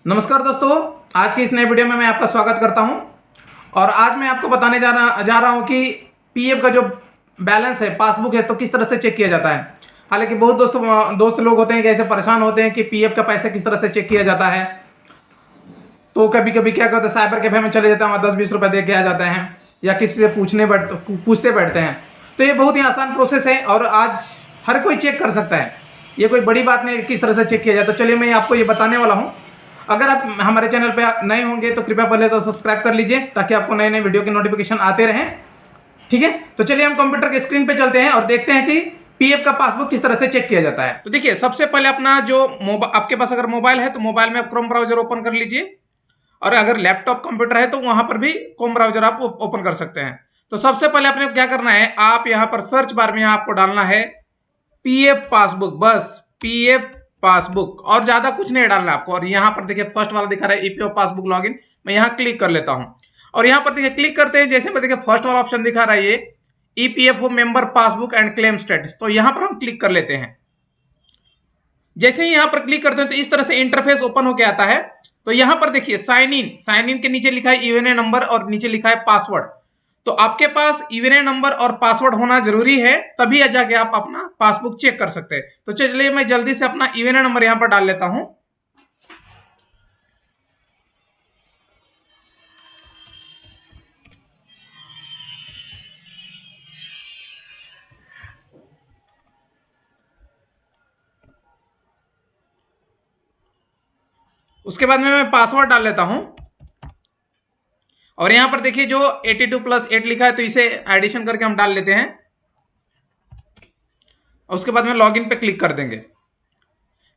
नमस्कार दोस्तों, आज की इस नए वीडियो में मैं आपका स्वागत करता हूं। और आज मैं आपको बताने जा रहा हूं कि पीएफ का जो बैलेंस है, पासबुक है, तो किस तरह से चेक किया जाता है। हालांकि बहुत दोस्त लोग होते हैं कि ऐसे परेशान होते हैं कि पीएफ का पैसा किस तरह से चेक किया जाता है। तो कभी कभी क्या करते हैं, साइबर कैफे में चले जाते हैं, वहाँ 10-20 रुपये दे के आ जाते हैं, या किसी से पूछते बैठते हैं। तो ये बहुत ही आसान प्रोसेस है और आज हर कोई चेक कर सकता है। ये कोई बड़ी बात नहीं किस तरह से चेक किया जाए। तो चलिए मैं आपको ये बताने वाला हूँ। अगर आप हमारे चैनल पे नए होंगे तो कृपया पहले तो सब्सक्राइब कर लीजिए, ताकि आपको नए नए वीडियो के नोटिफिकेशन आते रहें। ठीक है, तो चलिए हम कंप्यूटर के स्क्रीन पे चलते हैं और देखते हैं कि पीएफ का पासबुक किस तरह से चेक किया जाता है। तो देखिए, सबसे पहले अपना जो आपके पास अगर मोबाइल है तो मोबाइल में आप क्रोम ब्राउजर ओपन कर लीजिए, और अगर लैपटॉप कंप्यूटर है तो वहां पर भी क्रोम ब्राउजर आप ओपन कर सकते हैं। तो सबसे पहले आपने क्या करना है, आप यहां पर सर्च बार में आपको डालना है पीएफ पासबुक, बस पीएफ पासबुक, और ज्यादा कुछ नहीं डालना आपको। और यहाँ पर देखिए फर्स्ट वाला दिखा रहा है ईपीएफ पासबुक लॉगिन, मैं यहाँ क्लिक कर लेता हूँ। और यहाँ पर देखिए क्लिक करते हैं, जैसे देखिए फर्स्ट वाला ऑप्शन दिखा रहा है ये EPFO member passbook and claim status, तो यहाँ पर हम क्लिक कर लेते हैं। जैसे ही यहाँ पर क्लिक करते हैं तो इस तरह से इंटरफेस ओपन होकर आता है। तो यहाँ पर देखिए साइन इन के नीचे लिखा है यूएनए नंबर और नीचे लिखा है पासवर्ड। तो आपके पास यूएनए नंबर और पासवर्ड होना जरूरी है, तभी जाके आप अपना पासबुक चेक कर सकते हैं। तो चलिए मैं जल्दी से अपना यूएनए नंबर यहां पर डाल लेता हूं। उसके बाद में मैं पासवर्ड डाल लेता हूं। और यहां पर देखिए जो 82+8 लिखा है, तो इसे एडिशन करके हम डाल लेते हैं। और उसके बाद में लॉगिन पे क्लिक कर देंगे।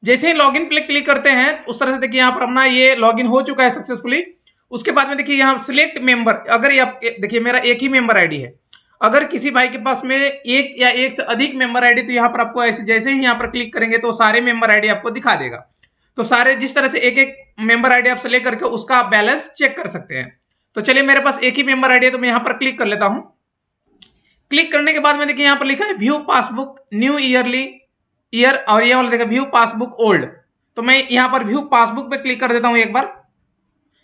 जैसे ही लॉगिन पे क्लिक करते हैं उस तरह से देखिए यहां पर अपना ये लॉगिन हो चुका है सक्सेसफुली। उसके बाद में देखिए यहां सिलेक्ट मेंबर, अगर ये देखिए मेरा एक ही मेंबर आईडी है, अगर किसी भाई के पास में एक या एक से अधिक मेंबर आईडी, तो यहाँ पर आपको ऐसे जैसे ही यहाँ पर क्लिक करेंगे तो सारे मेंबर आईडी आपको दिखा देगा। तो सारे जिस तरह से एक एक मेंबर आईडी आप सेलेक्ट करके उसका आप बैलेंस चेक कर सकते हैं। तो चलिए मेरे पास एक ही मेंबर आईडी है, तो मैं यहाँ पर क्लिक कर लेता हूँ। क्लिक करने के बाद में देखिए यहाँ पर लिखा है व्यू पासबुक न्यू ईयर, और ये वाला देखा व्यू पासबुक ओल्ड। तो मैं यहाँ पर व्यू पासबुक पे क्लिक कर देता हूँ एक बार।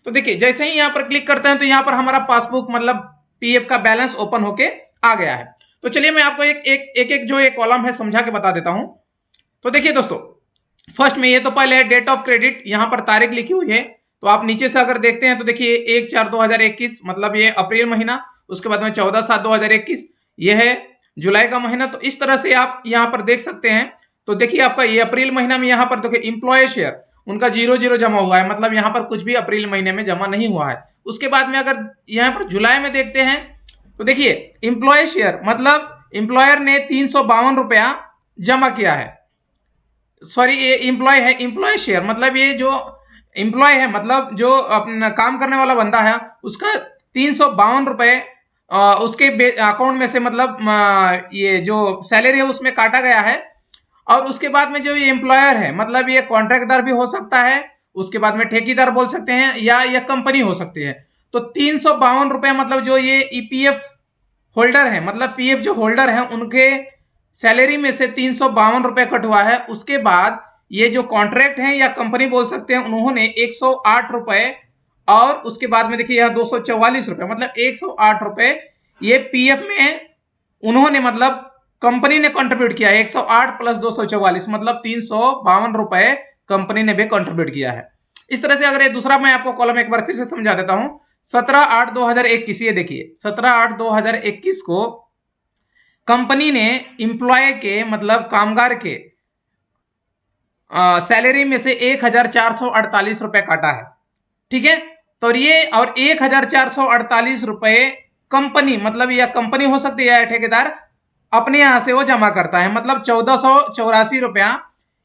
तो देखिए जैसे ही यहाँ पर क्लिक करते हैं तो यहाँ पर हमारा पासबुक मतलब पीएफ का बैलेंस ओपन होके आ गया है। तो चलिए मैं आपको एक जो एक कॉलम है समझा के बता देता हूं। तो देखिए दोस्तों, फर्स्ट में ये तो पहले है डेट ऑफ क्रेडिट, यहां पर तारीख लिखी हुई है। तो आप नीचे से अगर देखते हैं तो देखिए 1/4/2021 मतलब ये अप्रैल महीना। उसके बाद में 14/7/2021 ये है जुलाई का महीना। तो इस तरह से आप यहाँ पर देख सकते हैं। तो देखिए आपका ये अप्रैल महीना में यहाँ पर देखिए इंप्लॉय शेयर उनका 0 जमा हुआ है, मतलब यहाँ पर कुछ भी अप्रैल महीने में जमा नहीं हुआ है। उसके बाद में अगर यहाँ पर जुलाई में देखते हैं तो देखिए इंप्लॉय शेयर मतलब इंप्लॉयर ने 352 रुपया जमा किया है। सॉरी, ये इंप्लॉय है, इंप्लॉय शेयर मतलब ये जो इंप्लॉय है मतलब जो अपना काम करने वाला बंदा है उसका 352 रुपए उसके अकाउंट में से मतलब ये जो सैलरी है उसमें काटा गया है। और उसके बाद में जो ये एम्प्लॉयर है मतलब ये कॉन्ट्रैक्टदार भी हो सकता है, उसके बाद में ठेकेदार बोल सकते हैं, या ये कंपनी हो सकती है। तो 352 रुपए मतलब जो ये ईपीएफ होल्डर है मतलब पीएफ जो होल्डर है उनके सैलरी में से 352 रुपए कट हुआ है। उसके बाद ये जो कॉन्ट्रैक्ट है या कंपनी बोल सकते हैं उन्होंने 108 रुपए, और उसके बाद में देखिए यहाँ 244 रुपए मतलब 108 रुपए ये पीएफ में उन्होंने मतलब कंपनी ने कंट्रीब्यूट किया है। 108 + 244 मतलब 352 रुपए कंपनी ने भी कंट्रीब्यूट किया है। इस तरह से अगर ये दूसरा मैं आपको कॉलम एक बार फिर से समझा देता हूं। 17/8/2021 ये देखिए 17/8/2021 को कंपनी ने इंप्लॉय के मतलब कामगार के सैलरी में से 1448 रुपए काटा है। ठीक है, तो ये और 1448 रुपए कंपनी मतलब या कंपनी हो सकती है या ठेकेदार अपने यहां से वो जमा करता है, मतलब 1484 रुपया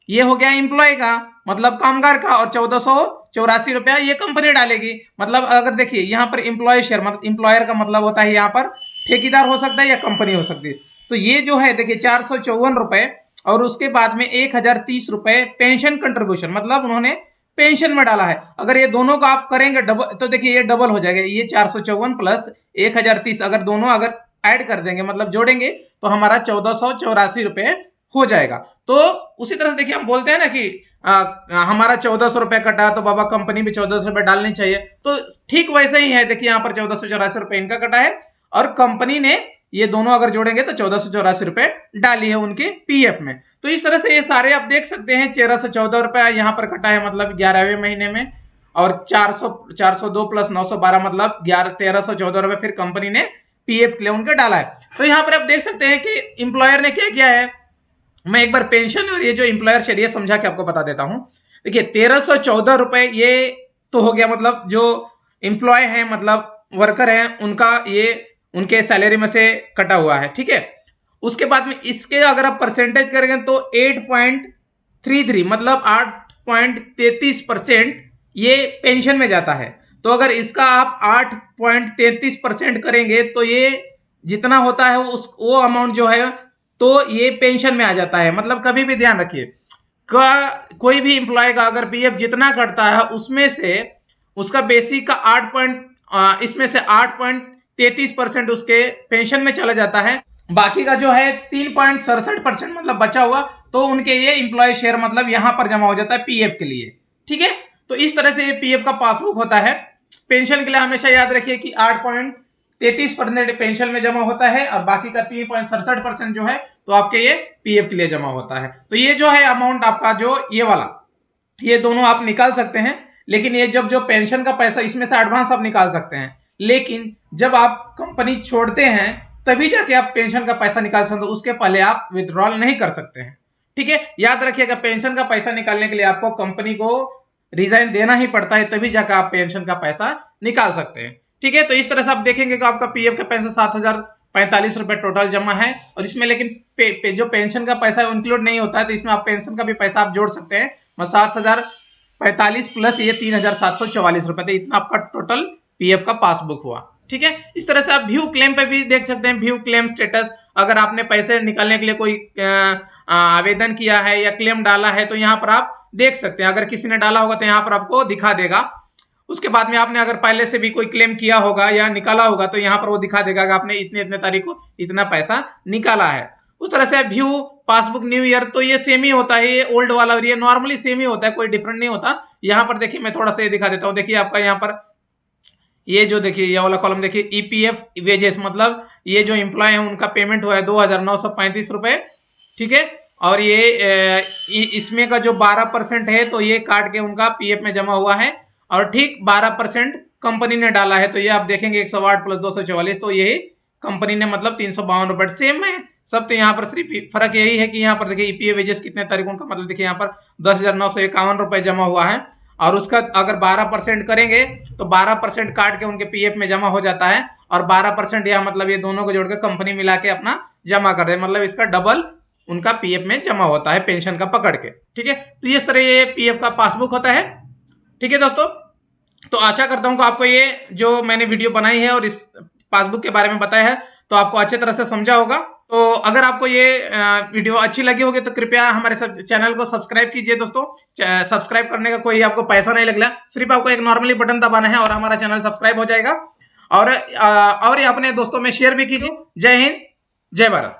ये हो गया इंप्लॉय का मतलब कामगार का, और 1484 रुपया ये कंपनी डालेगी। मतलब अगर देखिए यहाँ पर इंप्लॉय शेयर मतलब इंप्लॉयर का मतलब होता है यहाँ पर ठेकेदार हो सकता है या कंपनी हो सकती है। तो ये जो है देखिए 454 रुपए, और उसके बाद में 1030 रुपए पेंशन कंट्रीब्यूशन मतलब उन्होंने पेंशन में डाला है। अगर ये दोनों का आप करेंगे डबल तो देखिए ये डबल हो जाएगा, ये 454 + 1030 अगर दोनों अगर ऐड कर देंगे मतलब जोड़ेंगे तो हमारा 1484 रुपए हो जाएगा। तो उसी तरह से देखिए हम बोलते हैं ना कि हमारा 1400 रुपए कटा तो बाबा कंपनी भी 1400 रुपए डालनी चाहिए, तो ठीक वैसे ही है। देखिए यहाँ पर 1484 रुपए इनका कटा है और कंपनी ने ये दोनों अगर जोड़ेंगे तो 1484 रुपए डाली है उनके पीएफ में। तो इस तरह से ये सारे आप देख सकते हैं 1314 रुपए यहाँ पर कटा है मतलब 11वें महीने में, और 402 प्लस 912 मतलब 1314 रुपए फिर कंपनी ने पीएफ के लिए उनके डाला है। तो यहाँ पर आप देख सकते हैं कि इंप्लॉयर ने क्या किया है। मैं एक बार पेंशन और ये जो इंप्लॉयर शेयर समझा के आपको बता देता हूं। देखिए 1314 रुपए ये तो हो गया, मतलब जो इंप्लॉय है मतलब वर्कर है उनका ये उनके सैलरी में से कटा हुआ है, ठीक है। उसके बाद में इसके अगर आप परसेंटेज करेंगे तो 8.33 मतलब 8.33% ये पेंशन में जाता है। तो अगर इसका आप 8.33% करेंगे तो ये जितना होता है वो अमाउंट जो है तो ये पेंशन में आ जाता है। मतलब कभी भी ध्यान रखिए कोई भी इंप्लॉय का अगर पीएफ जितना कटता है उसमें से उसका बेसिक का इसमें से 8.33% उसके पेंशन में चला जाता है। बाकी का जो है 3.67% मतलब बचा हुआ तो उनके ये इंप्लॉय शेयर मतलब यहां पर जमा हो जाता है पीएफ के लिए, ठीक है। तो इस तरह से ये पीएफ का पासबुक होता है। पेंशन के लिए हमेशा याद रखिए कि 8.33% पेंशन में जमा होता है और बाकी का 3.67% जो है तो आपके ये पीएफ के लिए जमा होता है। तो ये जो है अमाउंट आपका जो ये वाला ये दोनों आप निकाल सकते हैं, लेकिन ये जब जो पेंशन का पैसा इसमें से एडवांस आप निकाल सकते हैं, लेकिन जब आप कंपनी छोड़ते हैं तभी जाके आप पेंशन का पैसा निकाल सकते हैं, उसके पहले आप विड्रॉल नहीं कर सकते हैं, ठीक है। याद रखिएगा पेंशन का पैसा निकालने के लिए आपको कंपनी को रिजाइन देना ही पड़ता है, तभी जाकर आप पेंशन का पैसा निकाल सकते हैं, ठीक है। तो इस तरह से आप देखेंगे कि आपका पीएफ का पैसा 7045 रुपए टोटल जमा है और इसमें लेकिन जो पेंशन का पैसा इंक्लूड नहीं होता है, तो इसमें आप पेंशन का भी पैसा आप जोड़ सकते हैं। 7045 प्लस ये 3744 रुपए, तो इतना आपका टोटल पीएफ का पासबुक हुआ, ठीक है। इस तरह से आप व्यू क्लेम पे भी देख सकते हैं, व्यू क्लेम स्टेटस। अगर आपने पैसे निकालने के लिए कोई आवेदन किया है या क्लेम डाला है तो यहाँ पर आप देख सकते हैं। अगर किसी ने डाला होगा तो यहाँ पर आपको दिखा देगा। उसके बाद में आपने अगर पहले से भी कोई क्लेम किया होगा या निकाला होगा तो यहाँ पर वो दिखा देगा कि आपने इतने इतने तारीख को इतना पैसा निकाला है। उस तरह से व्यू पासबुक न्यू ईयर तो ये सेम ही होता है, ये ओल्ड वाला और ये नॉर्मली सेम ही होता है, कोई डिफरेंट नहीं होता। यहाँ पर देखिए मैं थोड़ा सा ये दिखा देता हूँ। देखिए आपका यहाँ पर ये जो देखिए ये वाला कॉलम देखिए ईपीएफ वेजेस मतलब ये जो एम्प्लॉय है उनका पेमेंट हुआ है 2935 रुपए, ठीक है। और ये इसमें का जो 12% है तो ये काट के उनका पीएफ में जमा हुआ है और ठीक 12% कंपनी ने डाला है। तो ये आप देखेंगे 108 प्लस 244 तो यही कंपनी ने मतलब 352 रुपए सेम है सब। तो यहाँ पर सिर्फ फर्क यही है कि यहाँ पर देखिए ईपीएफ वेजेस कितने तारीखों का मतलब देखिए यहाँ पर 10,951 रुपए जमा हुआ है और उसका अगर 12% करेंगे तो 12% काट के उनके पीएफ में जमा हो जाता है और 12% यह मतलब ये दोनों को जोड़कर कंपनी मिला के अपना जमा कर रहे हैं, मतलब इसका डबल उनका पीएफ में जमा होता है पेंशन का पकड़ के, ठीक है। तो इस तरह ये पीएफ का पासबुक होता है, ठीक है दोस्तों। तो आशा करता हूं कि आपको ये जो मैंने वीडियो बनाई है और इस पासबुक के बारे में बताया है तो आपको अच्छे तरह से समझा होगा। तो अगर आपको ये वीडियो अच्छी लगी होगी तो कृपया हमारे चैनल को सब्सक्राइब कीजिए दोस्तों। सब्सक्राइब करने का कोई आपको पैसा नहीं लगेगा, सिर्फ आपको एक नॉर्मली बटन दबाना है और हमारा चैनल सब्सक्राइब हो जाएगा। और ये अपने दोस्तों में शेयर भी कीजिए। जय हिंद, जय भारत।